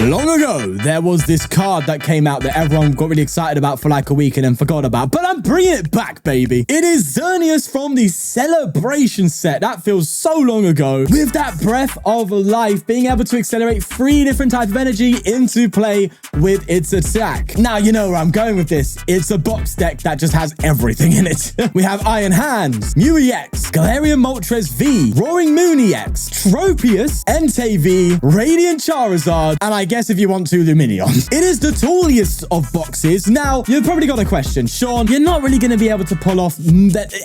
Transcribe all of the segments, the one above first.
Long ago, there was this card that came out that everyone got really excited about for like a week and then forgot about. But I'm bringing it back, baby. It is Xerneas from the Celebration set. That feels so long ago. With that breath of life, being able to accelerate 3 different types of energy into play with its attack. Now, you know where I'm going with this. It's a box deck that just has everything in it. We have Iron Hands, Mew EX, Galarian Moltres V, Roaring Moon EX, Tropius, Entei V, Radiant Charizard, and I guess if you want to, Lumineon. It is the tallest of boxes. Now, you've probably got a question. Sean, you're not really going to be able to pull off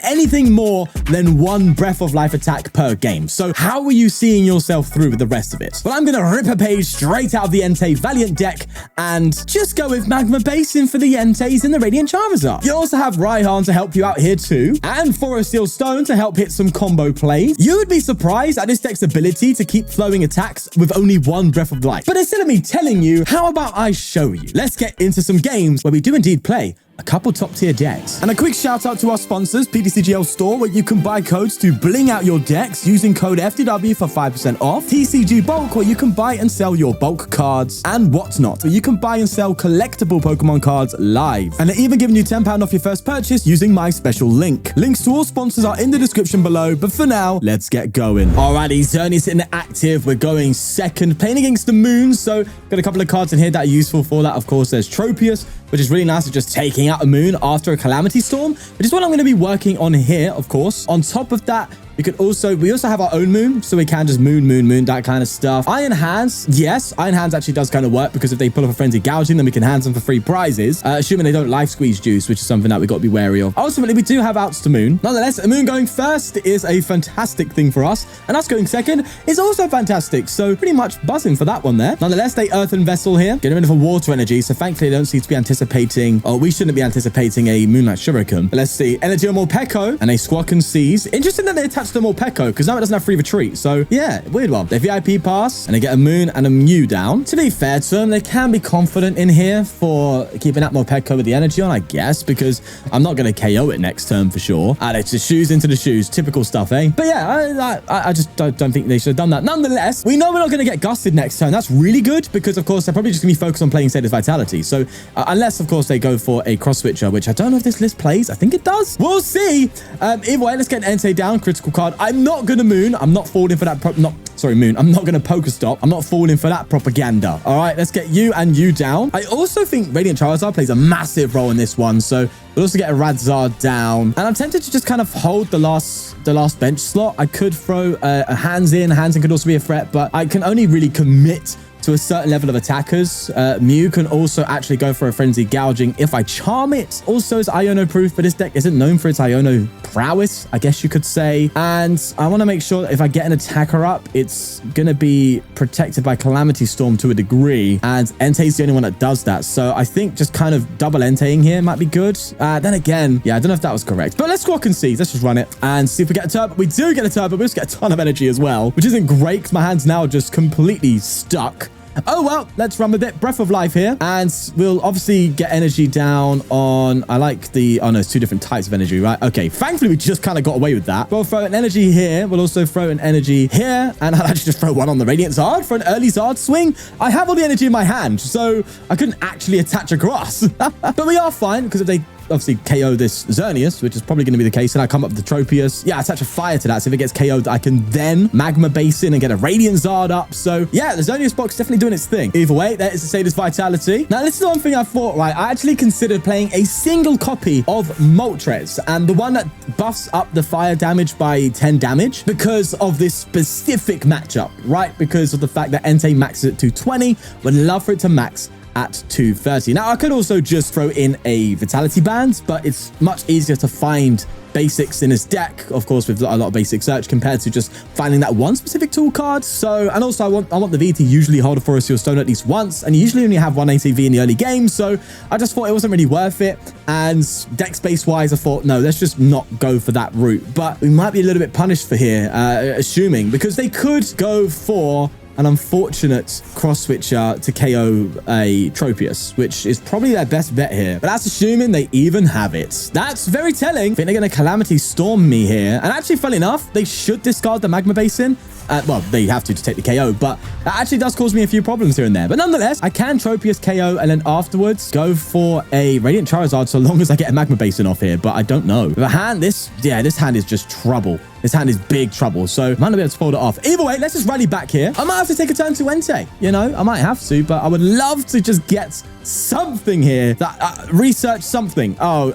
anything more than 1 Breath of Life attack per game. So how are you seeing yourself through with the rest of it? Well, I'm going to rip a page straight out of the Entei Valiant deck and just go with Magma Basin for the Enteis in the Radiant Charizard. You also have Raihan to help you out here too, and Forest Steel Stone to help hit some combo plays. You would be surprised at this deck's ability to keep flowing attacks with only 1 Breath of Life. But instead of me telling you, how about I show you? Let's get into some games where we do indeed play a couple top tier decks. And a quick shout out to our sponsors, ptcgl store, where you can buy codes to bling out your decks using code FTW for 5% off. TCG Bulk, where you can buy and sell your bulk cards, and Whatnot, where you can buy and sell collectible Pokemon cards live. And they're even giving you £10 off your first purchase using my special link. Links to all sponsors are in the description below, but for now, let's get going. Alrighty, Xerneas in the active. We're going second, playing against the Moon, so got a couple of cards in here that are useful for that. Of course, there's Tropius, which is really nice at just taking out a Moon after a Calamity Storm, which is what I'm going to be working on here, of course. On top of that, we also have our own Moon, so we can just moon, that kind of stuff. Iron Hands, yes, Iron Hands actually does kind of work, because if they pull off a Frenzy Gouging, then we can hand them for free prizes, assuming they don't Life Squeeze Juice, which is something that we got to be wary of. Ultimately, we do have outs to Moon. Nonetheless, a Moon going first is a fantastic thing for us, and us going second is also fantastic, so pretty much buzzing for that one there. Nonetheless, they Earthen Vessel here, getting rid of a Water Energy, so thankfully they don't seem to be anticipating, or we shouldn't be anticipating a Moonlight Shuriken. But let's see, Energy on Morpeko and a Squawkabilly Seize. Interesting that they attached the Morpeko, because now it doesn't have free retreat. So yeah, weird one. They VIP pass and they get a Moon and a Mew down. To be fair to them, they can be confident in here for keeping that Morpeko with the energy on, I guess, because I'm not going to KO it next turn for sure. It's the shoes into the shoes. Typical stuff, eh? But yeah, I just don't think they should have done that. Nonetheless, we know we're not going to get gusted next turn. That's really good, because of course they're probably just going to be focused on playing Status Vitality. So unless of course they go for a cross switcher, which I don't know if this list plays. I think it does. We'll see. Either way, let's get an Entei down. Critical card. I'm not going to Moon. I'm not falling for that Moon. I'm not going to Pokestop. I'm not falling for that propaganda. All right, let's get you and you down. I also think Radiant Charizard plays a massive role in this one. So we'll also get a Radzard down. And I'm tempted to just kind of hold the last bench slot. I could throw a Hands in. Hands in could also be a threat, but I can only really commit to a certain level of attackers. Mew can also actually go for a Frenzy Gouging if I charm it. Also, it's Iono proof, but this deck isn't known for its Iono prowess, I guess you could say. And I want to make sure that if I get an attacker up, it's going to be protected by Calamity Storm to a degree. And Entei's the only one that does that. So I think just kind of double Enteiing here might be good. Then again, yeah, I don't know if that was correct. But let's Squawk and Seize. Let's just run it and see if we get a Turbo. We do get a Turbo, but we also get a ton of energy as well, which isn't great because my hand's now just completely stuck. Oh, well, let's run with it. Breath of Life here. And we'll obviously get energy down on... I like the... Oh, no, it's 2 different types of energy, right? Okay, thankfully, we just kind of got away with that. We'll throw an energy here. We'll also throw an energy here. And I'll actually just throw one on the Radiant Zard for an early Zard swing. I have all the energy in my hand, so I couldn't actually attach across. But we are fine, because if they obviously KO this Xerneas, which is probably going to be the case, and I come up with the Tropius. Yeah, attach a fire to that, so if it gets KO'd, I can then Magma Basin and get a Radiant Zard up. So yeah, the Xerneas box definitely doing its thing. Either way, there is to say this Vitality. Now, this is one thing I thought, right? I actually considered playing a single copy of Moltres, and the one that buffs up the fire damage by 10 damage because of this specific matchup, right? Because of the fact that Entei maxes at 220. Would love for it to max at 230. Now, I could also just throw in a Vitality Band, but it's much easier to find basics in his deck, of course, with a lot of basic search compared to just finding that one specific tool card. So, and also I want the V to usually hold a Forest Steel Stone at least once, and you usually only have one ATV in the early game, so I just thought it wasn't really worth it. And deck space wise, I thought, no, let's just not go for that route. But we might be a little bit punished for here, assuming, because they could go for an unfortunate cross switcher to KO a Tropius, which is probably their best bet here. But that's assuming they even have it. That's very telling. I think they're going to Calamity Storm me here. And actually, funny enough, they should discard the Magma Basin. Well, they have to take the KO, but that actually does cause me a few problems here and there. But nonetheless, I can Tropius KO and then afterwards go for a Radiant Charizard so long as I get a Magma Basin off here. But I don't know. The hand, this hand is just trouble. This hand is big trouble, so I might not be able to pull it off. Either way, let's just rally back here. I might have to take a turn to Entei. You know, I might have to, but I would love to just get something here. That research something. Oh,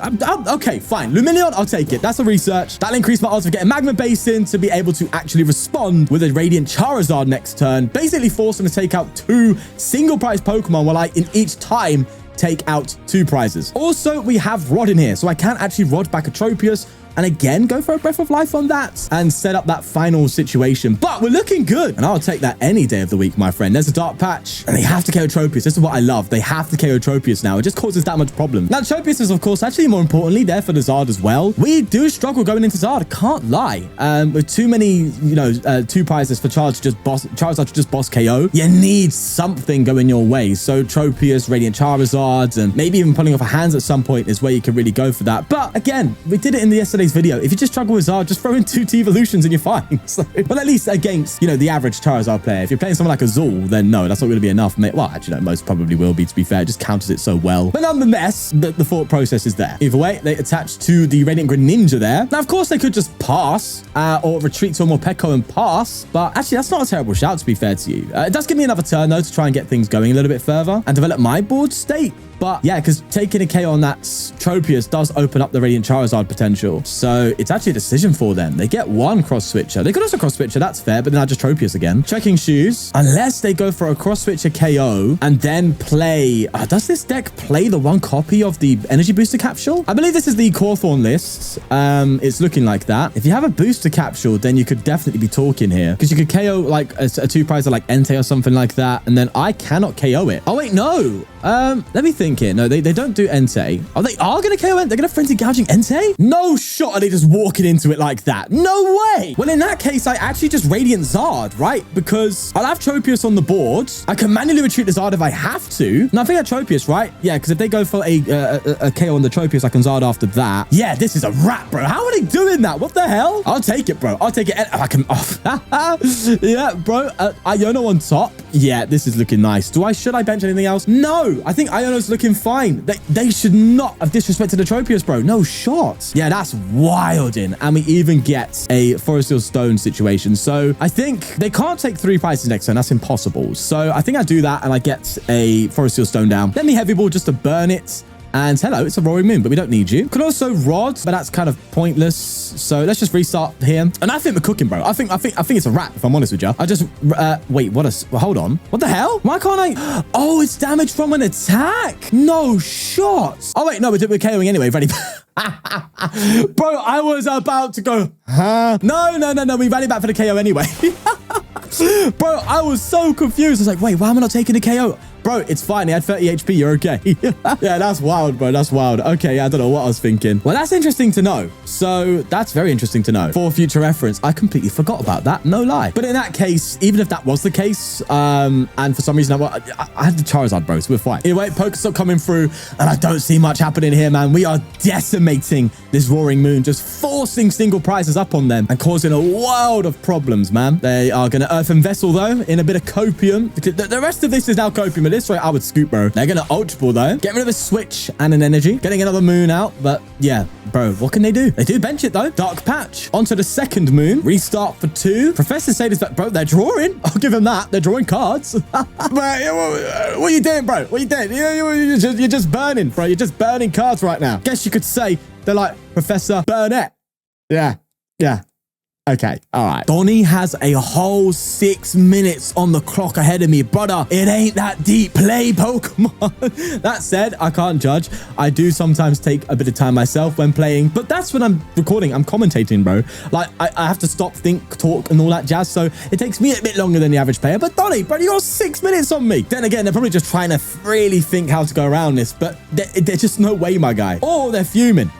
okay, fine. Lumineon, I'll take it. That's a research. That'll increase my odds of getting Magma Basin to be able to actually respond with a Radiant Charizard next turn. Basically force him to take out 2 single prize Pokemon while I, in each time, take out 2 prizes. Also, we have Rod in here, so I can actually Rod back a Tropius and again go for a Breath of Life on that and set up that final situation. But we're looking good, and I'll take that any day of the week, my friend. There's a dark patch, and they have to KO Tropius. This is what I love. They have to KO Tropius now. It just causes that much problem. Now, Tropius is, of course, actually more importantly there for the Zard as well. We do struggle going into Zard, can't lie. With too many, 2 prizes for Charizard to just boss KO, you need something going your way. So Tropius, Radiant Charizards, and maybe even pulling off a hands at some point is where you can really go for that. But again, we did it in yesterday's video. If you just struggle with Zard, just throw in 2 T-Evolutions and you're fine. So, well, at least against, the average Charizard player. If you're playing someone like a Zul, then no, that's not going to be enough. Well, actually, no, most probably will be, to be fair. It just counters it so well. But nonetheless, the thought process is there. Either way, they attach to the Radiant Greninja there. Now, of course, they could just pass or retreat to a Morpeko and pass. But actually, that's not a terrible shout, to be fair to you. It does give me another turn, though, to try and get things going a little bit further and develop my board state. But yeah, because taking a KO on that Tropius does open up the Radiant Charizard potential. So it's actually a decision for them. They get 1 cross switcher. They could also cross switcher, that's fair, but then I just Tropius again. Checking shoes. Unless they go for a cross switcher KO and then play... does this deck play the 1 copy of the energy booster capsule? I believe this is the Cawthorn list. It's looking like that. If you have a booster capsule, then you could definitely be talking here. Because you could KO like a 2-prizer like Entei or something like that. And then I cannot KO it. Oh, wait, no. Let me think here. No, they don't do Entei. Oh, they are going to KO it? They're going to Frenzy Gouging Entei? No shot are they just walking into it like that. No way. Well, in that case, I actually just Radiant Zard, right? Because I'll have Tropius on the board. I can manually retreat the Zard if I have to. No, I think I Tropius, right? Yeah, because if they go for a KO on the Tropius, I can Zard after that. Yeah, this is a wrap, bro. How are they doing that? What the hell? I'll take it, bro. I'll take it. I can off. Yeah, bro. Iono on top. Yeah, this is looking nice. Should I bench anything else? No. I think Iono's looking fine. They should not have disrespected the Tropius, bro. No shot. Yeah, that's wilding. And we even get a Forest Seal Stone situation. So I think they can't take 3 prizes next turn. That's impossible. So I think I do that and I get a Forest Seal Stone down. Let me Heavy Ball just to burn it. And hello, it's a Roaring Moon, but we don't need you. Could also Rod, but that's kind of pointless. So let's just restart here. And I think we're cooking, bro. I think it's a wrap, if I'm honest with you. I just, wait, hold on. What the hell? Why can't I? Oh, it's damage from an attack. No shots. Oh, wait, no, we're KOing anyway. Ready? Bro, I was about to go, huh? No. We rally back for the KO anyway. Bro, I was so confused. I was like, wait, why am I not taking the KO? Bro, it's fine. He had 30 HP. You're okay. Yeah, that's wild, bro. That's wild. Okay, I don't know what I was thinking. Well, that's interesting to know. So that's very interesting to know. For future reference, I completely forgot about that. No lie. But in that case, even if that was the case, and for some reason I had the Charizard, bro, so we're fine. Anyway, Pokestop coming through, and I don't see much happening here, man. We are decimating this Roaring Moon, just forcing single prizes up on them and causing a world of problems, man. They are going to Earthen Vessel, though, in a bit of Copium. The rest of this is now Copium. This way I would scoop, bro. They're gonna Ultra Ball though. Get rid of a Switch and an Energy. Getting another Moon out. But yeah, bro, what can they do? They do bench it though. Dark Patch. Onto the second Moon. Restart for 2. Professor Sadie's back. Bro, they're drawing. I'll give them that. They're drawing cards. What are you doing, bro? What are you doing? You're just burning, bro. You're just burning cards right now. Guess you could say they're like Professor Burnett. Yeah. Okay, all right. Donnie has a whole 6 minutes on the clock ahead of me. Brother, it ain't that deep. Play Pokemon. That said, I can't judge. I do sometimes take a bit of time myself when playing, but that's when I'm recording. I'm commentating, bro. Like, I have to stop, think, talk, and all that jazz, so it takes me a bit longer than the average player. But Donnie, bro, you got 6 minutes on me. Then again, they're probably just trying to really think how to go around this, but there's just no way, my guy. Or they're fuming.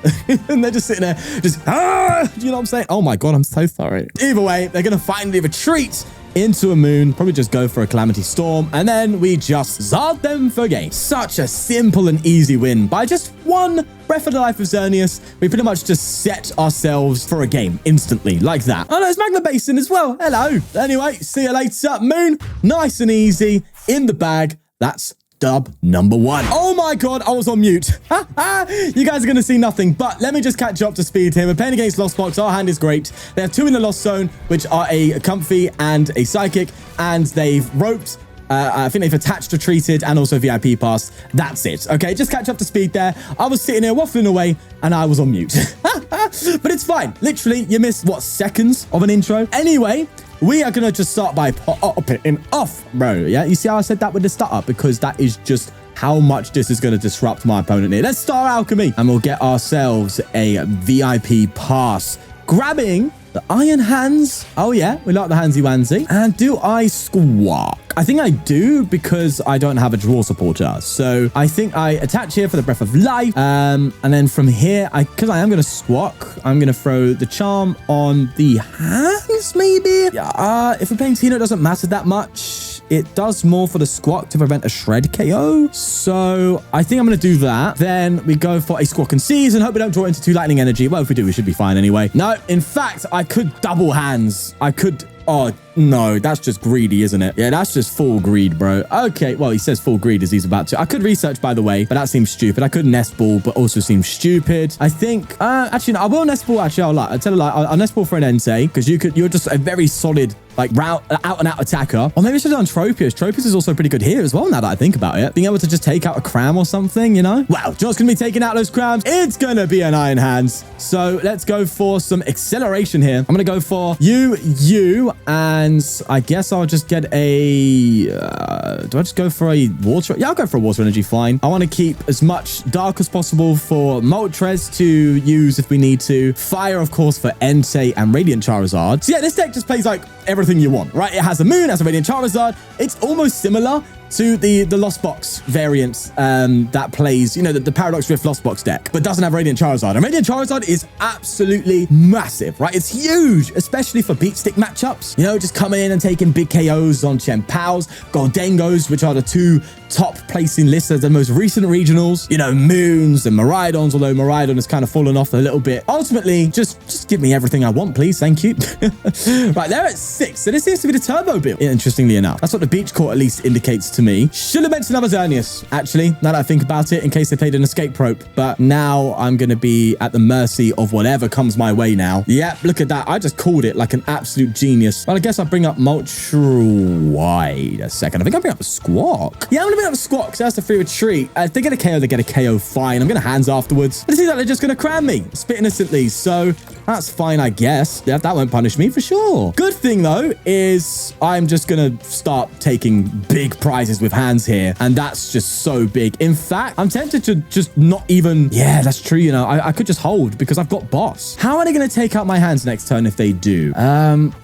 And they're just sitting there, just, you know what I'm saying? Oh my God, I'm so sorry. Either way, they're going to finally retreat into a Moon, probably just go for a Calamity Storm, and then we just Zard them for game. Such a simple and easy win by just one Breath of the Life of Xerneas. We pretty much just set ourselves for a game instantly, like that. Oh no, it's Magma Basin as well. Hello. Anyway, see you later. Moon, nice and easy, in the bag. That's dub number 1. Oh my God, I was on mute. You guys are going to see nothing, but let me just catch you up to speed here. We're playing against Lost Box. Our hand is great. They have 2 in the Lost Zone, which are a Comfy and a Psychic, and they've roped. I think they've attached, retreated, and also VIP pass. That's it. Okay, just catch up to speed there. I was sitting here waffling away, and I was on mute. But it's fine. Literally, you missed, what, seconds of an intro? Anyway, we are going to just start by popping off, bro. Yeah, you see how I said that with the startup? Because that is just how much this is going to disrupt my opponent here. Let's start Alchemy, and we'll get ourselves a VIP pass. Grabbing the Iron Hands. Oh, yeah, we like the handsy-wansy. And do I Squawk? I think I do because I don't have a draw supporter. So I think I attach here for the Breath of Life. And then from here, because I am going to Squawk, I'm going to throw the Charm on the hands, maybe? Yeah, if we're playing Tina, it doesn't matter that much. It does more for the Squawk to prevent a Shred KO. So I think I'm going to do that. Then we go for a Squawk and Seize and hope we don't draw into 2 Lightning Energy. Well, if we do, we should be fine anyway. No, in fact, I could double hands. I could... Oh, no, that's just greedy, isn't it? Yeah, that's just full greed, bro. Okay, well, he says full greed as he's about to. I could research, by the way, but that seems stupid. I could Nest Ball, but also seems stupid. I think, actually, no, I will Nest Ball. Actually, I'll tell a lie. I'll Nest Ball for an Entei, because you're just a very solid, like, out-and-out attacker. Or maybe I should have done Tropius. Tropius is also pretty good here as well, now that I think about it. Being able to just take out a Cram or something, you know? Wow, John's going to be taking out those Crams. It's going to be an Iron Hands. So let's go for some acceleration here. I'm going to go for you, and I guess I'll just get a... do I just go for a Water? Yeah, I'll go for a Water Energy, fine. I want to keep as much Dark as possible for Moltres to use if we need to. Fire, of course, for Entei and Radiant Charizard. So yeah, this deck just plays like everything you want, right? It has a Moon, it has a Radiant Charizard. It's almost similar to the Lost Box variant that plays, you know, the Paradox Rift Lost Box deck, but doesn't have Radiant Charizard. And Radiant Charizard is absolutely massive, right? It's huge, especially for beat stick matchups. You know, just coming in and taking big KOs on Pals, Goldengos, which are the 2 top placing lists of the most recent regionals. You know, Moons and Miraidons, although Miraidon has kind of fallen off a little bit. Ultimately, just give me everything I want, please. Thank you. Right, they're at 6. So this seems to be the turbo build, interestingly enough. That's what the Beach Court at least indicates to me. Should have mentioned another Xerneas, actually, now that I think about it, in case they played an Escape Rope. But now I'm going to be at the mercy of whatever comes my way now. Yep, look at that. I just called it like an absolute genius. Well, I guess I'll bring up Wait a second. I think I'll bring up a Squawk. Yeah, I'm going to bring up a Squawk because that's a free retreat. If they get a KO, they get a KO, fine. I'm going to hands afterwards. But it seems like they're just going to cram me. Spit innocently. So that's fine, I guess. Yeah, that won't punish me for sure. Good thing, though, is I'm just going to start taking big prizes with hands here, and that's just so big. In fact, I'm tempted to just not even... Yeah, that's true, you know. I could just hold because I've got Boss. How are they going to take out my hands next turn if they do?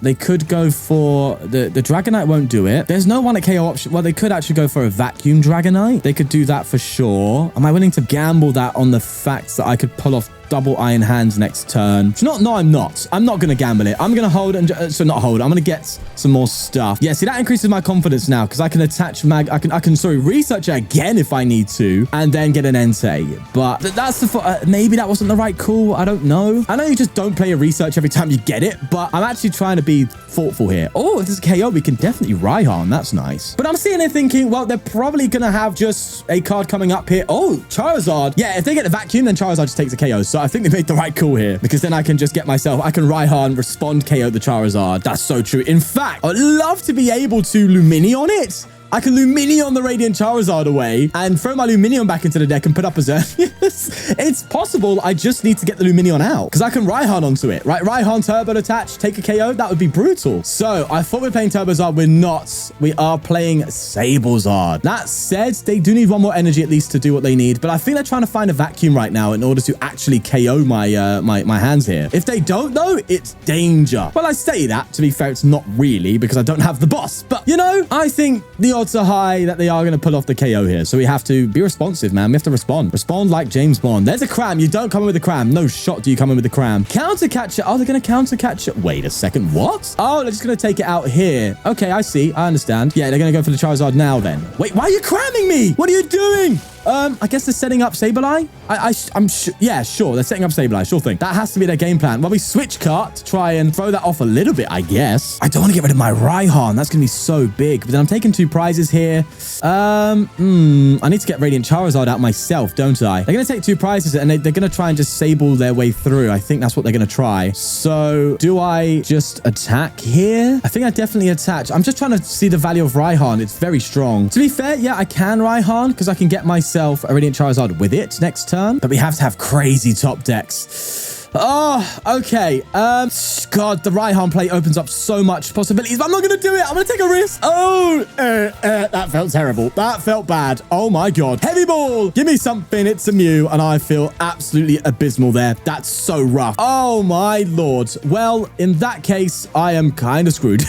They could go for... The Dragonite won't do it. There's no one at KO option. Well, they could actually go for a Vacuum Dragonite. They could do that for sure. Am I willing to gamble that on the fact that I could pull off double Iron Hands next turn? No, I'm not. I'm not going to gamble it. I'm going to hold and not hold. I'm going to get some more stuff. Yeah, see, that increases my confidence now because I can attach I can research it again if I need to and then get an Entei. But that's the maybe that wasn't the right call. I don't know. I know you just don't play a research every time you get it, but I'm actually trying to be thoughtful here. Oh, if there's a KO, we can definitely Raihan. That's nice. But I'm sitting here thinking, well, they're probably going to have just a card coming up here. Oh, Charizard. Yeah, if they get the Vacuum, then Charizard just takes a KO. So I think they made the right call here because then I can just get myself, I can Raihan, respond, KO the Charizard. That's so true. In fact, I'd love to be able to Lumineon it. I can Lumineon the Radiant Charizard away and throw my Lumineon back into the deck and put up a Xerneas. It's possible. I just need to get the Lumineon out because I can Raihan onto it, right? Raihan Turbo attach, take a KO. That would be brutal. So I thought we were playing Turbo Zard. We're not. We are playing Sablezard. That said, they do need 1 more energy at least to do what they need. But I think they're trying to find a Vacuum right now in order to actually KO my my hands here. If they don't, though, it's danger. Well, I say that. To be fair, it's not really because I don't have the boss. But, you know, I think the odds are high that they are going to pull off the KO here. So we have to be responsive, man. We have to respond. Respond like James Bond. There's a cram. You don't come in with a cram. No shot do you come in with a cram. Counter catch it. Oh, they're going to counter catch it. Wait a second. What? Oh, they're just going to take it out here. Okay, I see. I understand. Yeah, they're going to go for the Charizard now then. Wait, why are you cramming me? What are you doing? I guess they're setting up Sableye. I'm sure. Yeah, sure. They're setting up Sableye. Sure thing. That has to be their game plan. Well, we switch cart to try and throw that off a little bit, I guess. I don't want to get rid of my Raihan. That's going to be so big. But then I'm taking 2 prizes here. I need to get Radiant Charizard out myself, don't I? They're going to take 2 prizes and they're going to try and just Sable their way through. I think that's what they're going to try. So do I just attack here? I think I definitely attack. I'm just trying to see the value of Raihan. It's very strong. To be fair, yeah, I can Raihan because I can get myself a Radiant Charizard with it next turn, but we have to have crazy top decks. Oh, okay. God, the Raihan play opens up so much possibilities, but I'm not going to do it. I'm going to take a risk. Oh, that felt terrible. That felt bad. Oh my God. Heavy ball. Give me something. It's a Mew, and I feel absolutely abysmal there. That's so rough. Oh my Lord. Well, in that case, I am kind of screwed.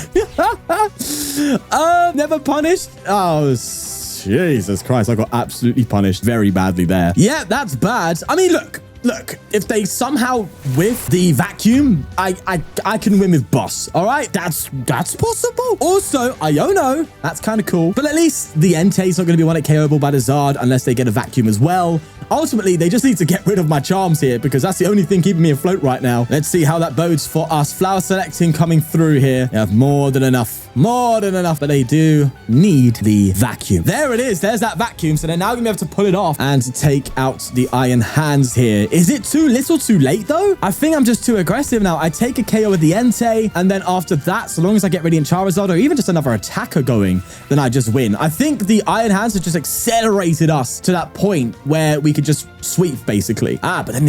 Never punished. Oh, Jesus Christ, I got absolutely punished very badly there. Yeah, that's bad. I mean, look, if they somehow whiff the vacuum, I can win with boss. All right, that's possible. Also, Iono, that's kind of cool. But at least the Entei's not going to be one at KO'able by the Zard unless they get a vacuum as well. Ultimately, they just need to get rid of my charms here because that's the only thing keeping me afloat right now. Let's see how that bodes for us. Flower selecting coming through here. They have more than enough, but they do need the vacuum. There it is. There's that vacuum. So they're now going to be able to pull it off and take out the Iron Hands here. Is it too little too late though? I think I'm just too aggressive now. I take a KO with the Entei, and then after that, so long as I get Radiant Charizard or even just another attacker going, then I just win. I think the Iron Hands have just accelerated us to that point where we could just sweep basically. But then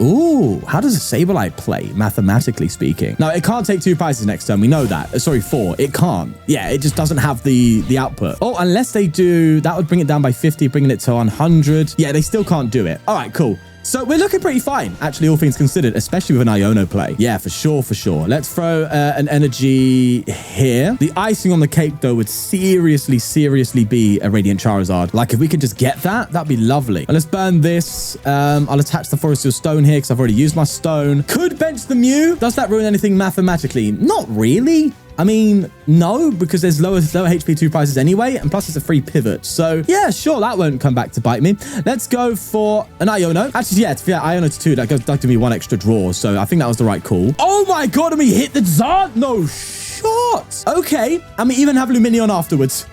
ooh, how does a Sableye play mathematically speaking? No, it can't take 2 prizes next turn. We know that. Sorry, 4. It can't. Yeah, it just doesn't have the output. Oh, unless they do, that would bring it down by 50, bringing it to 100. Yeah, they still can't do it. All right, cool. So we're looking pretty fine, actually, all things considered, especially with an Iono play. Yeah, for sure. Let's throw an energy here. The icing on the cake, though, would seriously be a Radiant Charizard. Like, if we could just get that, that'd be lovely. And let's burn this. I'll attach the Forest Seal Stone here because I've already used my stone. Could bench the Mew. Does that ruin anything mathematically? Not really. I mean, no, because there's lower HP 2 prizes anyway, and plus it's a free pivot. So yeah, sure, that won't come back to bite me. Let's go for an Iono. Actually, yeah, Iono to 2, that gives me 1 extra draw. So I think that was the right call. Oh my God, and we hit the Zard? No shot. Okay, and we even have Lumineon afterwards.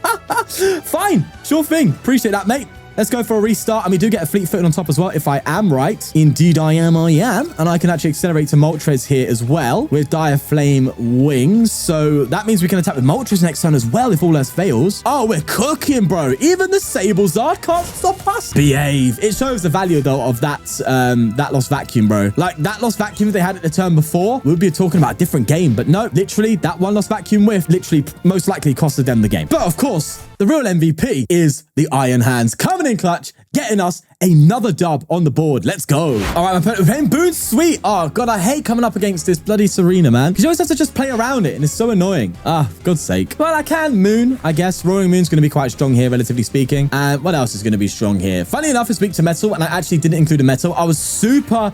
Fine, sure thing. Appreciate that, mate. Let's go for a restart. And we do get a fleet footed on top as well, if I am right. Indeed, I am. And I can actually accelerate to Moltres here as well with Dire Flame Wings. So that means we can attack with Moltres next turn as well if all else fails. Oh, we're cooking, bro. Even the Sablezard can't stop us. Behave. It shows the value, though, of that lost vacuum, bro. Like, that lost vacuum they had at the turn before, we would be talking about a different game. But no, literally, that one lost vacuum whiff literally most likely costed them the game. But of course, the real MVP is the Iron Hands coming in clutch, getting us another dub on the board. Let's go. All right, we're playing Boon Sweet. Oh, God, I hate coming up against this bloody Serena, man. Because you always have to just play around it, and it's so annoying. Ah, for God's sake. Well, I can Moon, I guess. Roaring Moon's going to be quite strong here, relatively speaking. And what else is going to be strong here? Funny enough, it's weak to metal, and I actually didn't include a metal. I was super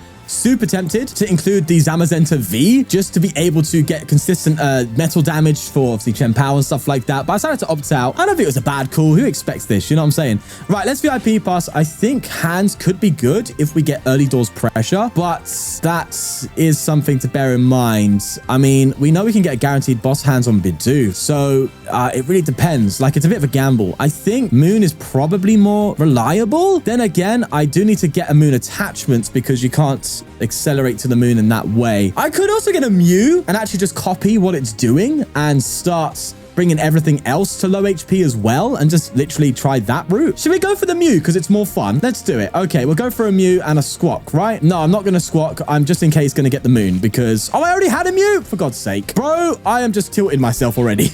tempted to include the Zamazenta V just to be able to get consistent metal damage for obviously Chen Power and stuff like that, but I decided to opt out. I don't think it was a bad call. Who expects this? You know what I'm saying? Right, let's VIP pass. I think hands could be good if we get early doors pressure, but that is something to bear in mind. I mean, we know we can get a guaranteed boss hands on Bidoof, so it really depends. Like, it's a bit of a gamble. I think Moon is probably more reliable. Then again, I do need to get a Moon attachment because you can't accelerate to the Moon in that way. I could also get a Mew and actually just copy what it's doing and start bringing everything else to low HP as well and just literally try that route. Should we go for the Mew because it's more fun? Let's do it. Okay, we'll go for a Mew and a Squawk, right? No, I'm not going to Squawk. I'm just in case going to get the Moon because... Oh, I already had a Mew! For God's sake. Bro, I am just tilting myself already.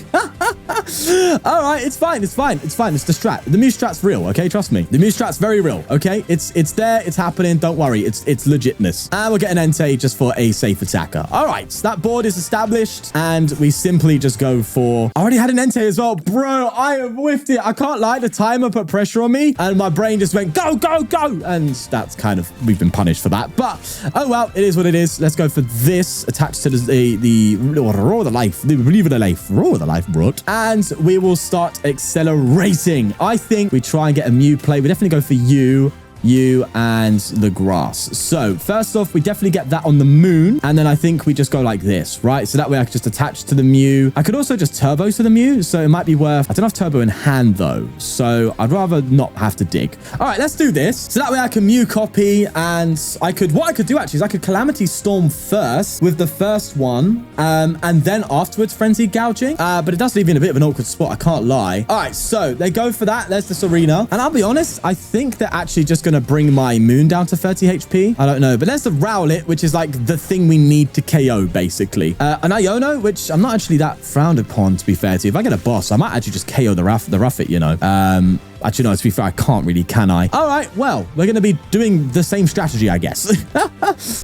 All right, it's fine. It's fine. It's fine. It's the strat. The Mew strat's real, okay? Trust me. The Mew strat's very real, okay? It's there. It's happening. Don't worry. It's legitness. And we'll get an Entei just for a safe attacker. All right, so that board is established, and we simply just go for... I already had an Entei as well. Bro, I have whiffed it. I can't lie. The timer put pressure on me, and my brain just went, go, go, go. And that's kind of... We've been punished for that. But, oh, well, it is what it is. Let's go for this attached to the Raw the Life. Raw the Life, rot. And we will start accelerating. I think we try and get a Mew play. We definitely go for you, and the grass. So first off, we definitely get that on the moon, and then I think we just go like this, right? So that way I can just attach to the Mew. I could also just turbo to the Mew, so it might be worth... I don't have turbo in hand though, so I'd rather not have to dig. All right, let's do this. So that way I can Mew copy, and what I could do actually is I could Calamity Storm first with the first one, and then afterwards Frenzied Gouging, but it does leave me in a bit of an awkward spot, I can't lie. All right, so they go for that. There's the Serena, and I'll be honest, I think they're actually just going to bring my moon down to 30 HP. I don't know, but there's the Rowlet, which is like the thing we need to KO, basically. An Iono, which I'm not actually that frowned upon, to be fair to you. If I get a boss, I might actually just KO the Ruffet, you know. Actually, no, to be fair, I can't really, can I? All right, well, we're going to be doing the same strategy, I guess.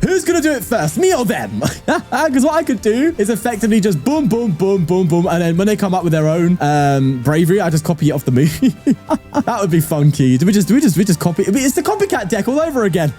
Who's going to do it first, me or them? Because what I could do is effectively just boom, boom, boom, boom, boom. And then when they come up with their own bravery, I just copy it off the movie. That would be funky. Do we just copy? It's the copycat deck all over again.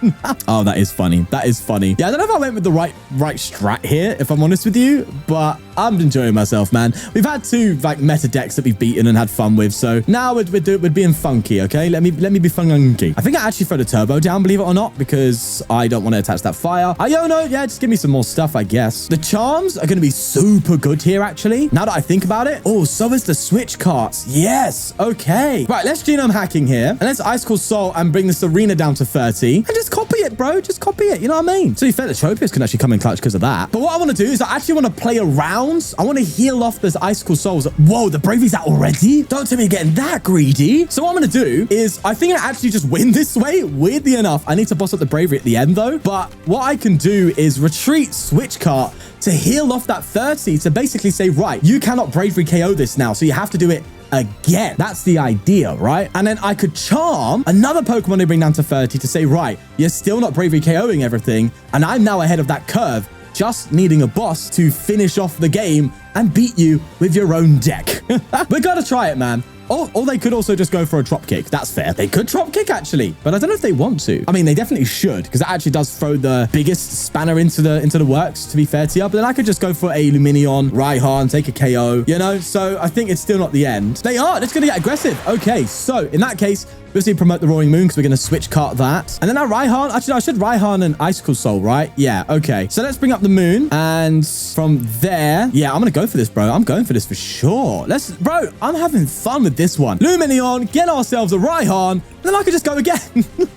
Oh, that is funny. That is funny. Yeah, I don't know if I went with the right strat here, if I'm honest with you, but I'm enjoying myself, man. We've had two like meta decks that we've beaten and had fun with, so now we're being funky, okay? Let me be funky. I think I actually throw the turbo down, believe it or not, because I don't want to attach that fire. Iono, yeah, just give me some more stuff, I guess. The charms are going to be super good here, actually. Now that I think about it. Oh, so is the switch carts. Yes, okay. Right, let's genome hacking here, and let's Ice Cold Soul and bring the Serena down to 30, and just copy it, bro. Just copy it, you know what I mean? So you feel the Tropius can actually come in clutch because of that. But what I want to do is I actually want to play around. I want to heal off those Ice Cold Souls. Whoa, the Bravery's out already? Don't tell me you're getting that greedy. So what I'm going to do is I think I actually just win this way. Weirdly enough, I need to boss up the Bravery at the end though. But what I can do is retreat Switch Cart to heal off that 30 to basically say, right, you cannot Bravery KO this now. So you have to do it again. That's the idea, right? And then I could charm another Pokemon to bring down to 30 to say, right, you're still not Bravery KOing everything. And I'm now ahead of that curve, just needing a boss to finish off the game and beat you with your own deck. We gotta try it, man. Or they could also just go for a drop kick. That's fair. They could drop kick, actually. But I don't know if they want to. I mean, they definitely should, because that actually does throw the biggest spanner into the works, to be fair to you. But then I could just go for a Lumineon, Raihan, take a KO, you know? So I think it's still not the end. They are. It's going to get aggressive. Okay, so in that case, obviously promote the Roaring Moon because we're going to switch cart that. And then our Raihan, actually, I should Raihan and Icicle Soul, right? Yeah, okay. So let's bring up the moon. And from there, yeah, I'm going to go for this, bro. I'm going for this for sure. Bro, I'm having fun with this one. Lumineon, get ourselves a Raihan. Then I could just go again.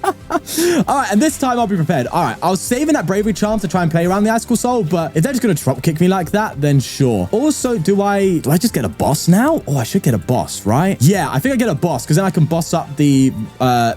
All right, and this time I'll be prepared. All right, I was saving that Bravery Charm to try and play around the Icicle Soul, but if they're just going to drop kick me like that, then sure. Also, do I just get a boss now? Oh, I should get a boss, right? Yeah, I think I get a boss because then I can boss up the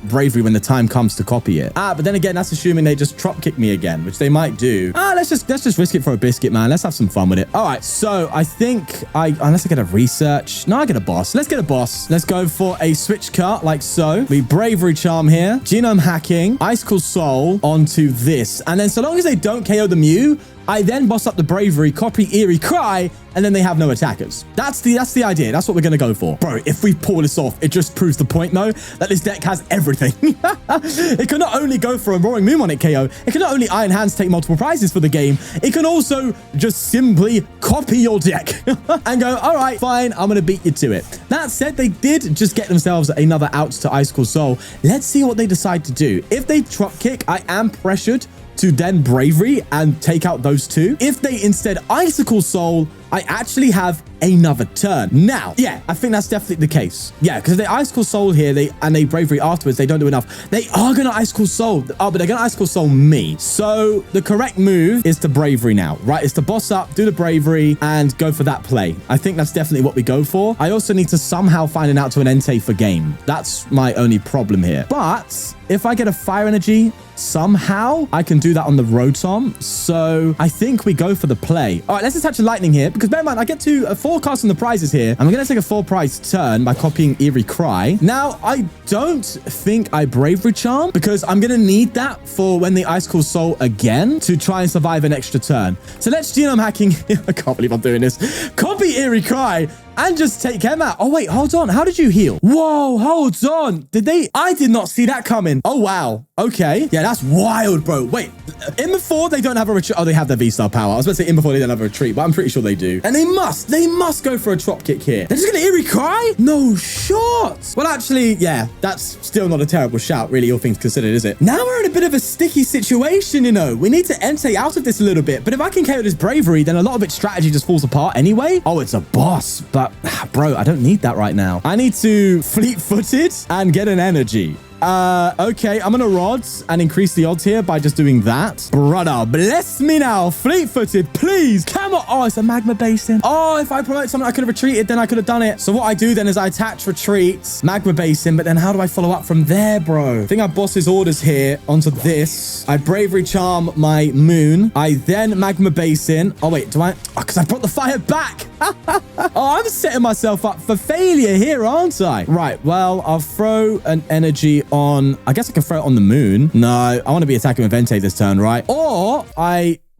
Bravery when the time comes to copy it. But then again, that's assuming they just drop kick me again, which they might do. Let's just risk it for a biscuit, man. Let's have some fun with it. All right, so I think unless I get a research. No, I get a boss. Let's get a boss. Let's go for a switch cart like so. We Bravery Charm here, genome hacking, Icicle Soul onto this. And then so long as they don't KO the Mew, I then boss up the Bravery, copy Eerie Cry, and then they have no attackers. That's the idea. That's what we're going to go for. Bro, if we pull this off, it just proves the point, though, that this deck has everything. It can not only go for a Roaring Moon on it KO, it can not only Iron Hands take multiple prizes for the game, it can also just simply copy your deck and go, all right, fine, I'm going to beat you to it. That said, they did just get themselves another out to Icicle Soul. Let's see what they decide to do. If they drop kick, I am pressured to then Bravery and take out those two. If they instead Icicle Soul, I actually have another turn. Now, yeah, I think that's definitely the case. Yeah, because they Icicle Soul here, they Bravery afterwards, they don't do enough. They are going to Icicle Soul. Oh, but they're going to Icicle Soul me. So the correct move is to Bravery now, right? It's to boss up, do the Bravery, and go for that play. I think that's definitely what we go for. I also need to somehow find an out to an Entei for game. That's my only problem here. But if I get a Fire Energy, somehow I can do that on the Rotom. So I think we go for the play. All right, let's attach a Lightning here. because bear in mind, I get to forecast on the prizes here. I'm going to take a 4-prize turn by copying Eerie Cry. Now, I don't think I Bravery Charm because I'm going to need that for when the Icicle Soul again to try and survive an extra turn. So let's genome hacking. I can't believe I'm doing this. Copy Eerie Cry and just take him out. Oh, wait, hold on. How did you heal? Whoa, hold on. I did not see that coming. Oh, wow. Okay. Yeah, that's wild, bro. Wait, in before they don't have a retreat. Oh, they have their V-Star power. I was about to say in before they don't have a retreat, but I'm pretty sure they do. And they must go for a Trop Kick here. They're just going to Eerie Cry? No shot. Well, actually, yeah, that's still not a terrible shout, really, all things considered, is it? Now we're in a bit of a sticky situation, you know. We need to Entei out of this a little bit, but if I can KO this Bravery, then a lot of its strategy just falls apart anyway. Oh, it's a boss, but bro, I don't need that right now. I need to fleet-footed and get an energy. Okay, I'm gonna rods and increase the odds here by just doing that. Brother, bless me now. Fleet-footed, please. Come on. Oh, it's a Magma Basin. Oh, if I promote something I could have retreated, then I could have done it. So what I do then is I attach retreats, Magma Basin, but then how do I follow up from there, bro? I think I boss his orders here onto this. I Bravery Charm my Moon. I then Magma Basin. Oh, wait, do I? Oh, because I brought the fire back. Oh, I'm setting myself up for failure here, aren't I? Right, well, I'll throw an energy on... I guess I can throw it on the Moon. No, I want to be attacking with Entei this turn, right? Or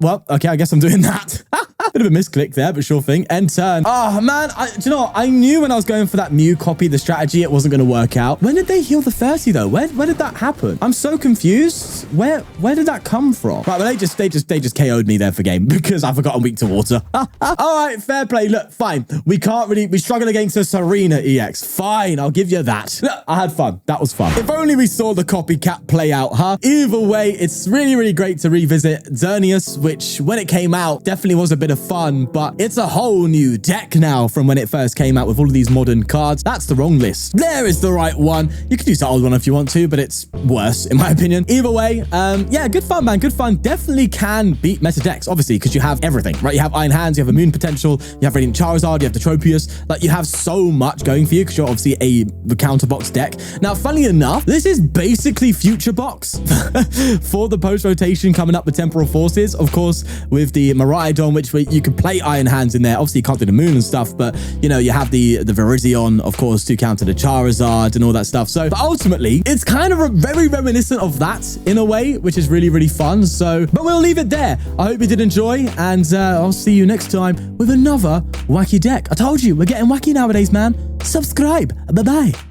well, okay, I guess I'm doing that. Bit of a misclick there, but sure thing. End turn. Oh, man. Do you know what? I knew when I was going for that Mew copy, the strategy, it wasn't going to work out. When did they heal the 30, though? Where did that happen? I'm so confused. Where did that come from? Right, well, they just KO'd me there for game because I forgot I'm weak to water. All right, fair play. Look, fine. We struggle against a Serena EX. Fine, I'll give you that. Look, I had fun. That was fun. If only we saw the copycat play out, huh? Either way, it's really, really great to revisit Xerneas, which when it came out, definitely was a bit of fun, but it's a whole new deck now from when it first came out with all of these modern cards. That's the wrong list. There is the right one. You could use the old one if you want to, but it's worse in my opinion. Either way, yeah, good fun, man. Good fun. Definitely can beat meta decks, obviously, because you have everything, right? You have Iron Hands, you have a Moon potential, you have Radiant Charizard, you have the Tropius. Like, you have so much going for you because you're obviously a counterbox deck. Now, funnily enough, this is basically future box for the post rotation coming up with Temporal Forces, of course, with the Miraidon, which you can play Iron Hands in there. Obviously, you can't do the Moon and stuff, but, you know, you have the Virizion, of course, to counter the Charizard and all that stuff. So, but ultimately, it's kind of very reminiscent of that in a way, which is really, really fun. So, but we'll leave it there. I hope you did enjoy, and I'll see you next time with another wacky deck. I told you, we're getting wacky nowadays, man. Subscribe. Bye-bye.